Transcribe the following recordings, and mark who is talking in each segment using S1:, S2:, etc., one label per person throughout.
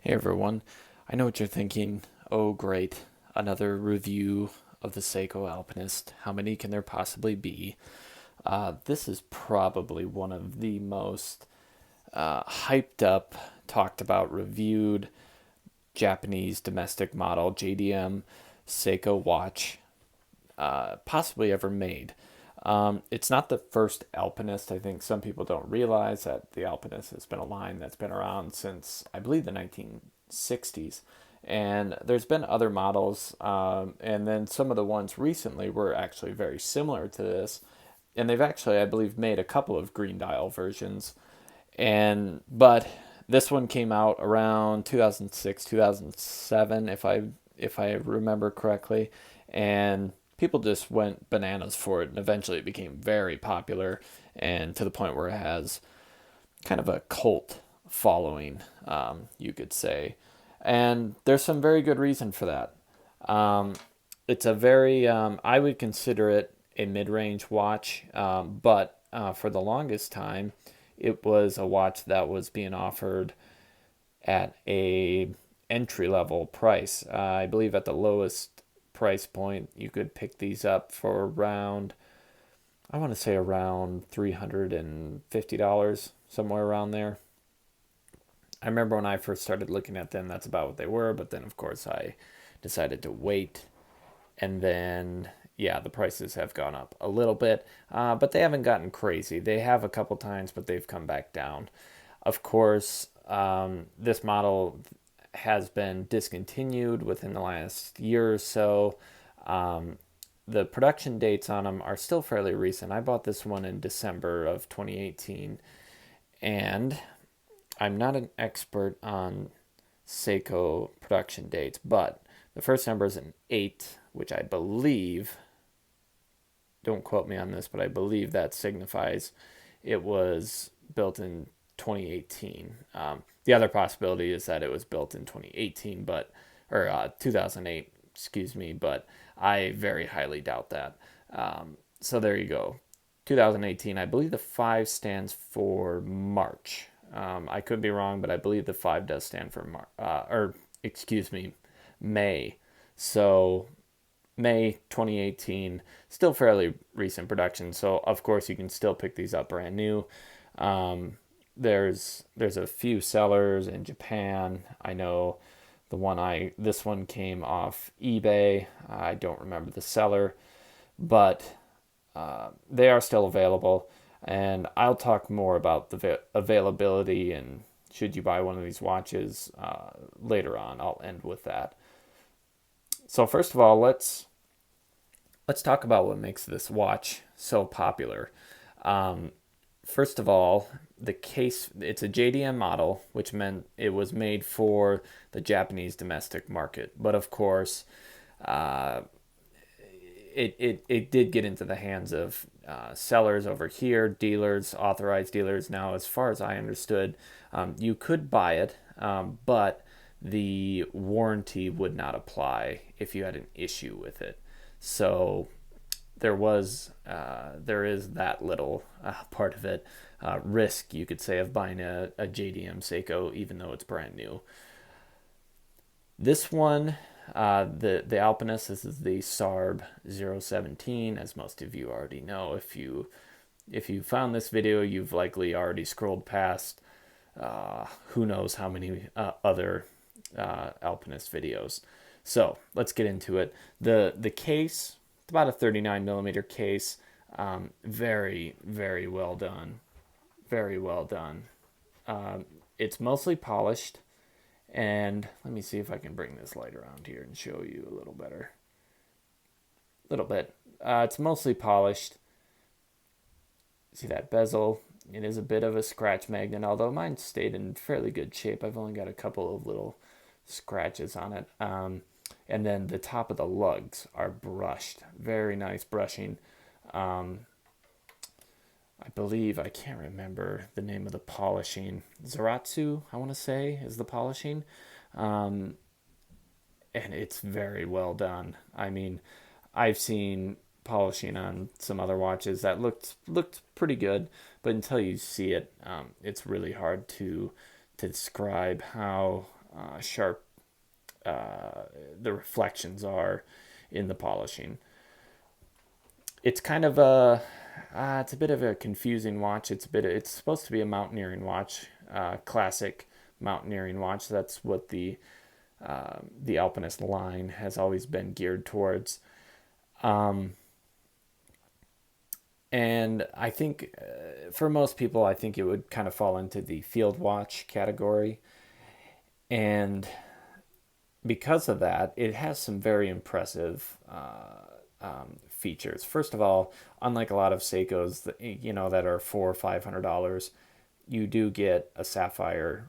S1: Hey everyone, I know what you're thinking. Oh, great, another review of the Seiko Alpinist. How many can there possibly be? This is probably one of the most hyped up, talked about, reviewed Japanese domestic model JDM Seiko watch possibly ever made. It's not the first Alpinist. I think some people don't realize that the Alpinist has been a line that's been around since, I believe, the 1960s. And there's been other models, and then some of the ones recently were actually very similar to this. And they've actually, I believe, made a couple of green dial versions. But this one came out around 2006, 2007, if I remember correctly, and people just went bananas for it, and eventually it became very popular, and to the point where it has kind of a cult following, you could say. And there's some very good reason for that. Um, it's a very, I would consider it a mid-range watch, but for the longest time, it was a watch that was being offered at a entry level price. I believe at the lowest price point, you could pick these up for around, I want to say around $350, somewhere around there. I remember when I first started looking at them, that's about what they were, but then of course I decided to wait, and then yeah, the prices have gone up a little bit, but they haven't gotten crazy. They have a couple times, but they've come back down. Of course, this model has been discontinued within the last year or so. Um, the production dates on them are still fairly recent. I bought this one in December of 2018, and I'm not an expert on Seiko production dates, but the first number is an 8, which I believe, don't quote me on this, but I believe that signifies it was built in 2018. The other possibility is that it was built in 2018, or 2008, excuse me, but I very highly doubt that. So there you go. 2018, I believe the 5 stands for March. I could be wrong, but I believe the 5 does stand for or excuse me, May. So May 2018, still fairly recent production. So of course you can still pick these up brand new. Um, there's a few sellers in Japan. I know this one came off eBay. I don't remember the seller, but they are still available. And I'll talk more about the availability and should you buy one of these watches later on. I'll end with that. So first of all, let's talk about what makes this watch so popular. Um, First of all, the case, it's a JDM model, which meant it was made for the Japanese domestic market. But of course, uh, it did get into the hands of sellers over here, dealers, authorized dealers. Now, as far as I understood, you could buy it, but the warranty would not apply if you had an issue with it. So there is that little part of it, risk, you could say, of buying a JDM Seiko, even though it's brand new. This one, the Alpinist, this is the SARB 017, as most of you already know. If you found this video, you've likely already scrolled past who knows how many other Alpinist videos. So let's get into it. The case, it's about a 39 millimeter case. Very, very well done. Very well done. It's mostly polished. And let me see if I can bring this light around here and show you a little better. A little bit. It's mostly polished. See that bezel? It is a bit of a scratch magnet, although mine stayed in fairly good shape. I've only got a couple of little scratches on it. And then the top of the lugs are brushed. Very nice brushing. Um, I believe, I can't remember the name of the polishing. Zaratsu, I want to say, is the polishing. Um, and it's very well done. I mean, I've seen polishing on some other watches that looked pretty good, but until you see it, it's really hard to describe how sharp the reflections are in the polishing. It's kind of it's a bit of a confusing watch. It's supposed to be a mountaineering watch, classic mountaineering watch. That's what the Alpinist line has always been geared towards. Um, and I think for most people, I think it would kind of fall into the field watch category. And because of that, it has some very impressive features. First of all, unlike a lot of Seikos, that are $400 or $500, you do get a sapphire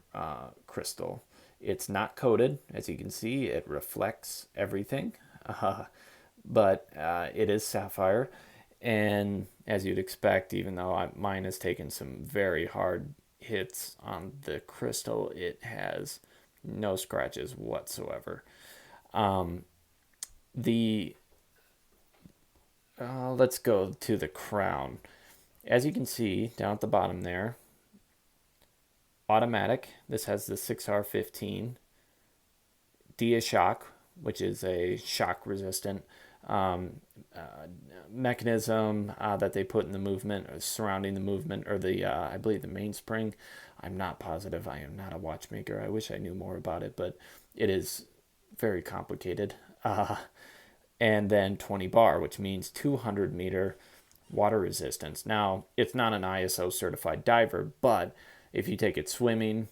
S1: crystal. It's not coated, as you can see. It reflects everything, but it is sapphire, and as you'd expect, even though mine has taken some very hard hits on the crystal, it has no scratches whatsoever. Um, the Let's go to the crown. As you can see down at the bottom there, automatic. This has the 6R15 Dia shock, which is a shock resistant um, uh, mechanism that they put in the movement, or surrounding the movement, or I believe the mainspring. I'm not positive. I am not a watchmaker. I wish I knew more about it, but it is very complicated. And then 20 bar, which means 200-meter water resistance. Now, it's not an ISO certified diver, but if you take it swimming,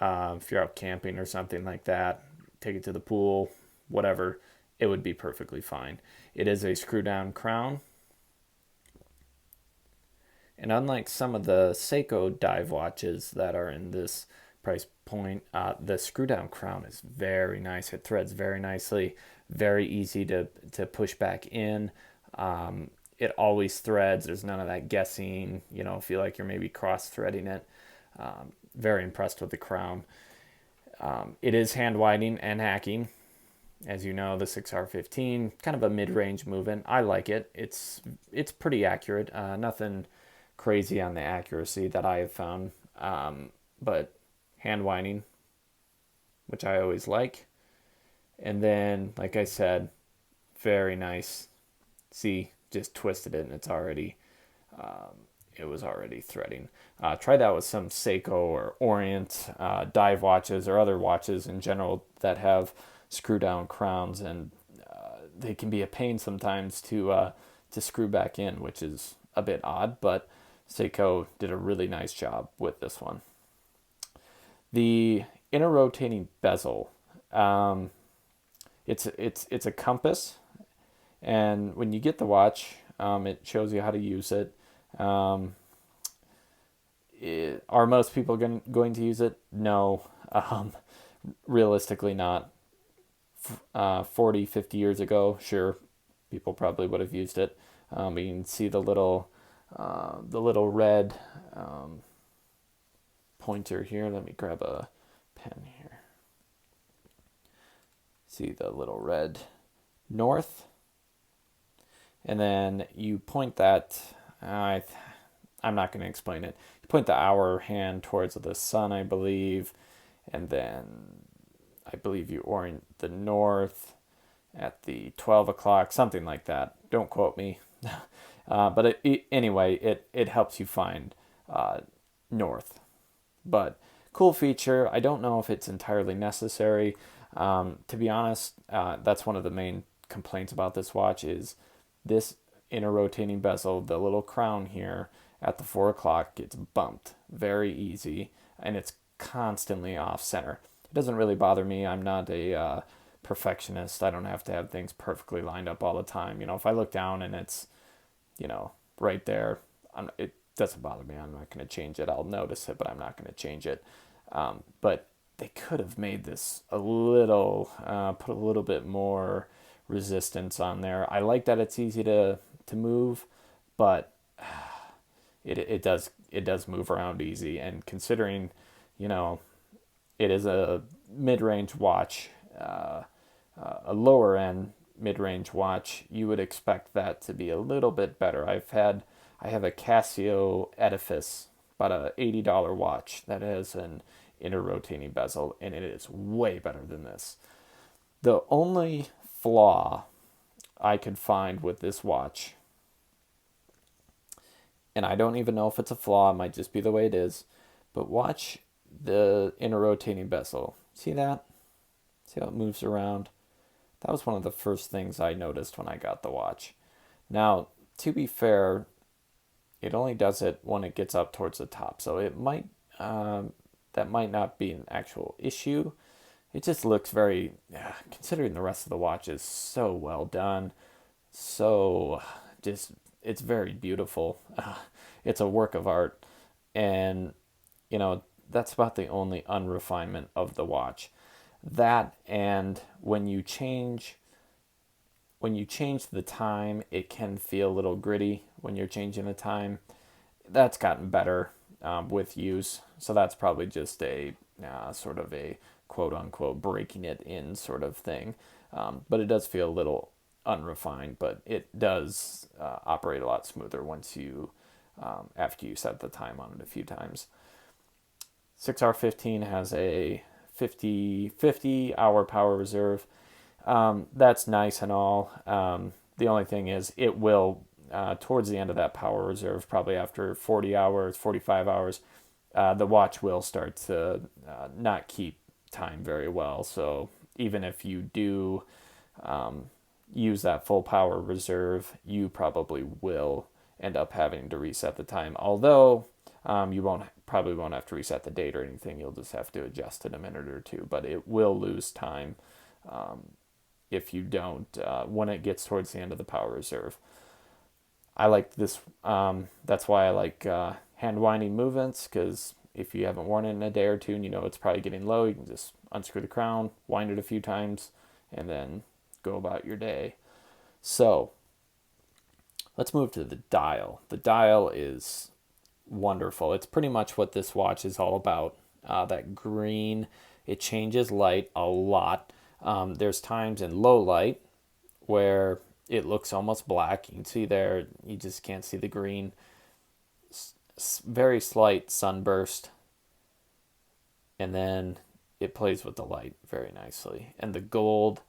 S1: if you're out camping or something like that, take it to the pool, whatever, it would be perfectly fine. It is a screw down crown. And unlike some of the Seiko dive watches that are in this price point, the screw down crown is very nice. It threads very nicely, very easy to push back in. It always threads. There's none of that guessing, feel like you're maybe cross threading it. Very impressed with the crown. It is hand winding and hacking. As you know, the 6R15, kind of a mid-range movement. I like it. It's pretty accurate. Nothing crazy on the accuracy that I have found. But hand winding, which I always like. And then, like I said, very nice. See, just twisted it and it was already threading. Try that with some Seiko or Orient dive watches or other watches in general that have screw down crowns, and they can be a pain sometimes to screw back in, which is a bit odd, but Seiko did a really nice job with this one. The inner rotating bezel, it's a compass, and when you get the watch, it shows you how to use it. Are most people going to use it? No. Realistically not. 40, 50 years ago, sure, people probably would have used it. You can see the little red pointer here. Let me grab a pen here. See the little red north, and then you point that. I'm not going to explain it. You point the hour hand towards the sun, I believe, and then I believe you orient the north at the 12 o'clock, something like that. Don't quote me. But anyway, it helps you find north. But cool feature. I don't know if it's entirely necessary. To be honest, that's one of the main complaints about this watch is this inner rotating bezel, the little crown here at the 4 o'clock gets bumped very easy, and it's constantly off center. It doesn't really bother me. I'm not a perfectionist. I don't have to have things perfectly lined up all the time. If I look down and it's, right there, it doesn't bother me. I'm not going to change it. I'll notice it, but I'm not going to change it. But they could have made this put a little bit more resistance on there. I like that it's easy to move, but it does move around easy. And considering, it is a mid-range watch, a lower end mid-range watch, you would expect that to be a little bit better. I have a Casio Edifice, about a $80 watch that has an inner rotating bezel, and it is way better than this. The only flaw I could find with this watch, and I don't even know if it's a flaw, it might just be the way it is, but watch the inner rotating bezel. See that? See how it moves around? That was one of the first things I noticed when I got the watch. Now, to be fair, it only does it when it gets up towards the top, so it might that might not be an actual issue. It just looks very, considering the rest of the watch is so well done, so just it's very beautiful. It's a work of art, and you know that's about the only unrefinement of the watch. That and when you change the time, it can feel a little gritty when you're changing the time. That's gotten better with use, so that's probably just a sort of a quote unquote breaking it in sort of thing. But it does feel a little unrefined, but it does operate a lot smoother once you after you set the time on it a few times. 6R15 has a 50 hour power reserve. That's nice and all. The only thing is it will, towards the end of that power reserve, probably after 40 hours, 45 hours, the watch will start to not keep time very well. So even if you do use that full power reserve, you probably will end up having to reset the time. Although you probably won't have to reset the date or anything. You'll just have to adjust it a minute or two, but it will lose time if you don't when it gets towards the end of the power reserve. I like this. That's why I like hand winding movements, because if you haven't worn it in a day or two and you know it's probably getting low, you can just unscrew the crown, wind it a few times, and then go about your day. So let's move to the dial. The dial is wonderful. It's pretty much what this watch is all about. That green, it changes light a lot. There's times in low light where it looks almost black. You can see there, you just can't see the green. Very slight sunburst, and then it plays with the light very nicely. And the gold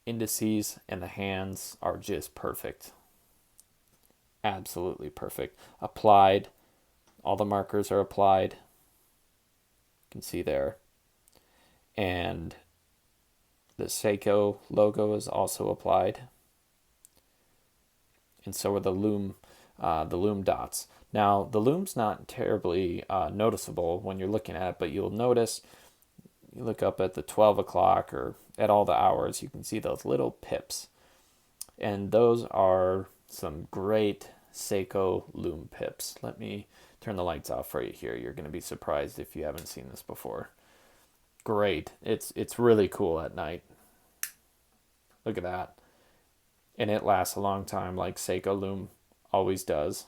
S1: indices and the hands are just perfect. Absolutely perfect. Applied. All the markers are applied. You can see there. And the Seiko logo is also applied. And so are the lume dots. Now, the lume's not terribly noticeable when you're looking at it, but you'll notice, you look up at the 12 o'clock or at all the hours, you can see those little pips. And those are some great Seiko lume pips. Let me turn the lights off for you here. You're going to be surprised if you haven't seen this before. Great. It's really cool at night. Look at that. And it lasts a long time like Seiko lume always does.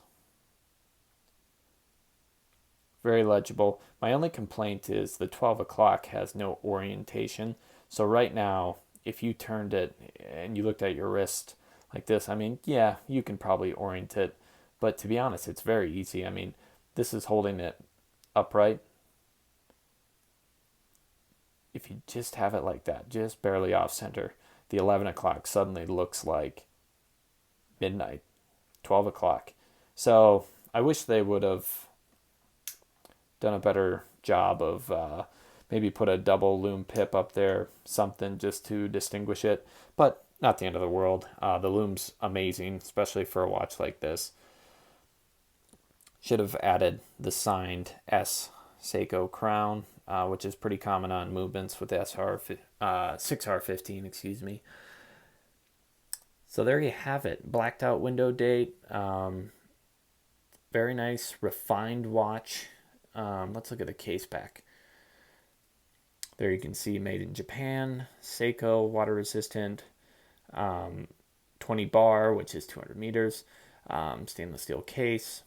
S1: Very legible. My only complaint is the 12 o'clock has no orientation. So right now, if you turned it and you looked at your wrist like this, I mean, yeah, you can probably orient it. But to be honest, it's very easy. I mean, this is holding it upright. If you just have it like that, just barely off center, the 11 o'clock suddenly looks like midnight, 12 o'clock. So I wish they would have done a better job of maybe put a double lume pip up there, something just to distinguish it. But not the end of the world. The lume's amazing, especially for a watch like this. Should have added the signed S Seiko crown, which is pretty common on movements with 6R15, excuse me. So there you have it. Blacked out window date. Very nice, refined watch. Let's look at the case back. There you can see made in Japan, Seiko, water resistant, 20 bar, which is 200 meters, stainless steel case.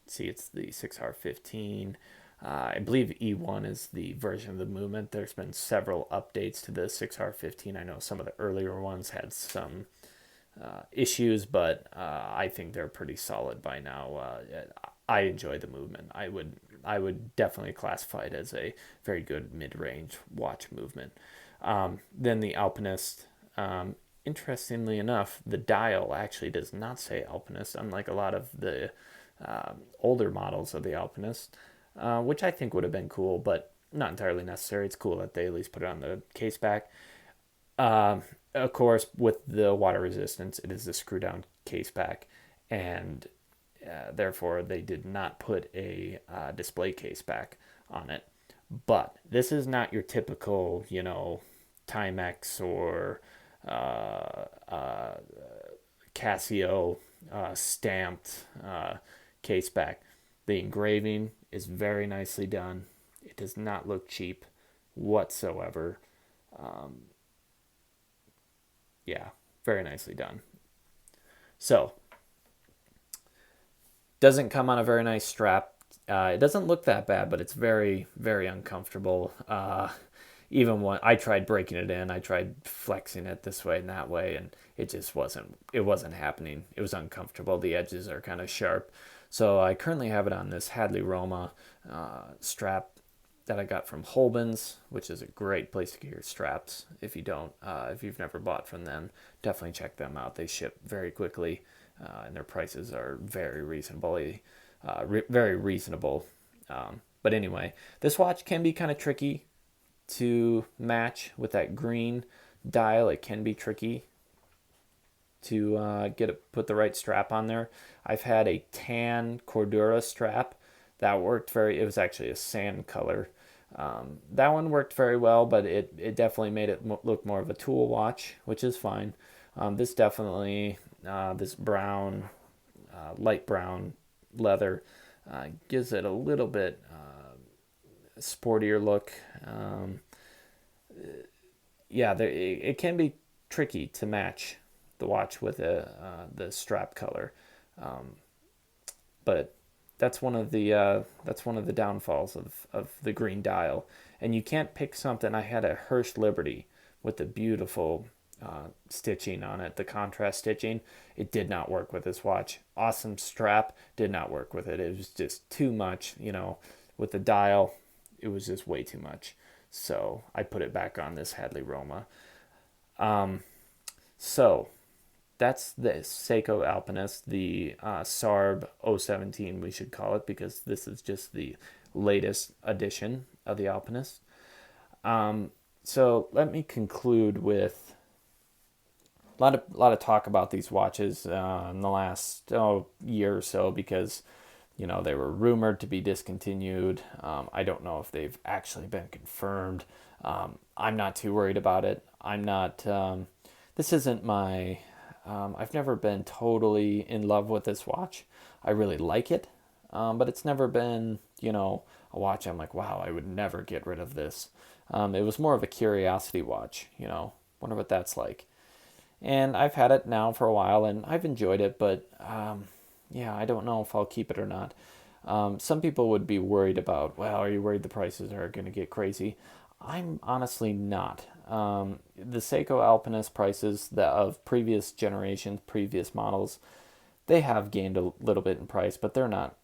S1: See, it's the 6R15. I believe E1 is the version of the movement. There's been several updates to the 6R15. I know some of the earlier ones had some issues, but I think they're pretty solid by now. I enjoy the movement. I would I would definitely classify it as a very good mid-range watch movement. Then the Alpinist. Interestingly enough, the dial actually does not say Alpinist, unlike a lot of the older models of the Alpinist, which I think would have been cool, but not entirely necessary. It's cool that they at least put it on the case back. Of course, with the water resistance, it is the screw down case back, and therefore they did not put a display case back on it. But this is not your typical, Timex or Casio stamped case back. The engraving is very nicely done. It does not look cheap whatsoever. Yeah, very nicely done. So, doesn't come on a very nice strap. It doesn't look that bad, but it's very, very uncomfortable. Even when I tried breaking it in, I tried flexing it this way and that way, and it just wasn't. It wasn't happening. It was uncomfortable. The edges are kind of sharp. So I currently have it on this Hadley Roma strap that I got from Holben's, which is a great place to get your straps. If you've never bought from them, definitely check them out. They ship very quickly, and their prices are very reasonable. But anyway, this watch can be kind of tricky to match with that green dial. It can be tricky to put the right strap on there. I've had a tan Cordura strap that worked it was actually a sand color. That one worked very well, but it definitely made it look more of a tool watch, which is fine. This definitely, this brown, light brown leather gives it a little bit sportier look. It can be tricky to match the watch with the strap color, but that's one of the downfalls of the green dial. And you can't pick something. I had a Hirsch Liberty with the beautiful stitching on it, the contrast stitching. It did not work with this watch. Awesome strap, did not work with it. It was just too much, with the dial. It was just way too much. So I put it back on this Hadley Roma. So that's the Seiko Alpinist, the SARB 017 we should call it, because this is just the latest edition of the Alpinist. So let me conclude with a lot of talk about these watches in the last year or so, because they were rumored to be discontinued. I don't know if they've actually been confirmed. I'm not too worried about it. I'm not. This isn't my. I've never been totally in love with this watch. I really like it, but it's never been, a watch I'm like, wow, I would never get rid of this. It was more of a curiosity watch, wonder what that's like. And I've had it now for a while, and I've enjoyed it, but I don't know if I'll keep it or not. Some people would be worried about, well, are you worried the prices are going to get crazy? I'm honestly not. The Seiko Alpinist prices of previous generations, previous models, they have gained a little bit in price, but they're not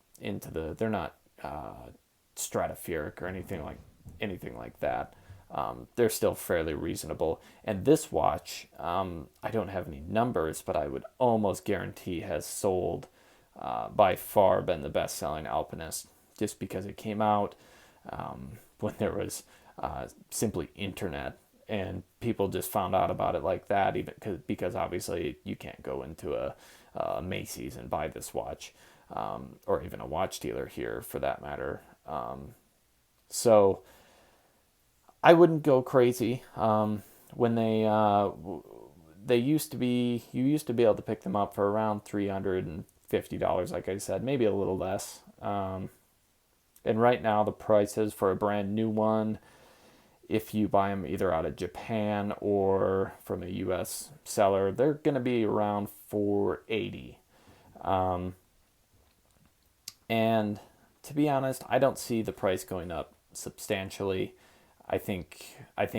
S1: stratospheric or anything like that. They're still fairly reasonable. And this watch, I don't have any numbers, but I would almost guarantee has sold by far been the best-selling Alpinist, just because it came out when there was simply internet, and people just found out about it like that, even because obviously you can't go into a Macy's and buy this watch, or even a watch dealer here for that matter. So I wouldn't go crazy. When they used to be, you used to be able to pick them up for around $350, like I said, maybe a little less. And right now the prices for a brand new one, if you buy them either out of Japan or from a U.S. seller, they're going to be around $480. And to be honest, I don't see the price going up substantially. I think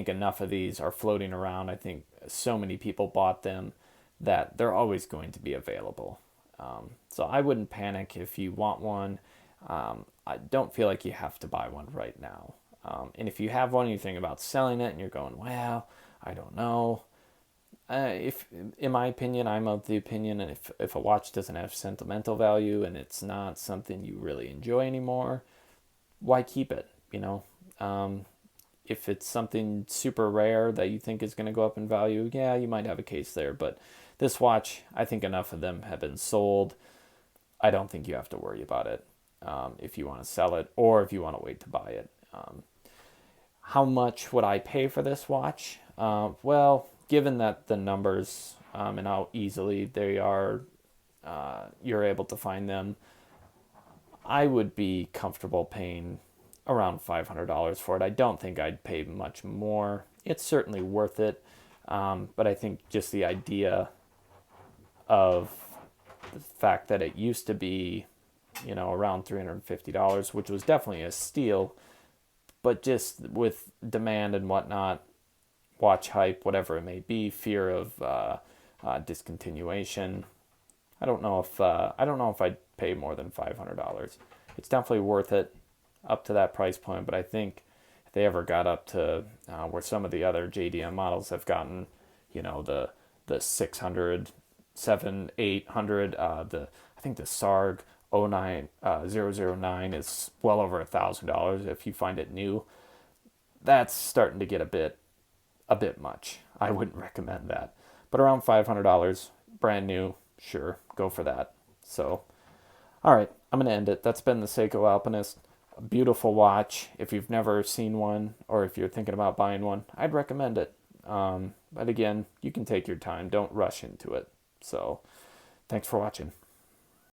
S1: enough of these are floating around. I think so many people bought them that they're always going to be available. So I wouldn't panic if you want one. I don't feel like you have to buy one right now. And if you have one and you think about selling it and you're going, well, I don't know. If, in my opinion, I'm of the opinion, if a watch doesn't have sentimental value and it's not something you really enjoy anymore, why keep it? If it's something super rare that you think is going to go up in value, yeah, you might have a case there. But this watch, I think enough of them have been sold. I don't think you have to worry about it if you want to sell it or if you want to wait to buy it. How much would I pay for this watch? Well, given that the numbers and how easily they are, you're able to find them, I would be comfortable paying around $500 for it. I don't think I'd pay much more. It's certainly worth it, but I think just the idea of the fact that it used to be, around $350, which was definitely a steal, but just with demand and whatnot, watch hype, whatever it may be, fear of discontinuation. I don't know if I'd pay more than $500. It's definitely worth it up to that price point, but I think if they ever got up to where some of the other JDM models have gotten, the 600, 7, 800, I think the SARG 009 is well over $1,000 if you find it new. That's starting to get a bit much. I wouldn't recommend that. But around $500, brand new, sure, go for that. So, all right, I'm going to end it. That's been the Seiko Alpinist. A beautiful watch. If you've never seen one or if you're thinking about buying one, I'd recommend it. But again, you can take your time. Don't rush into it. So, thanks for watching.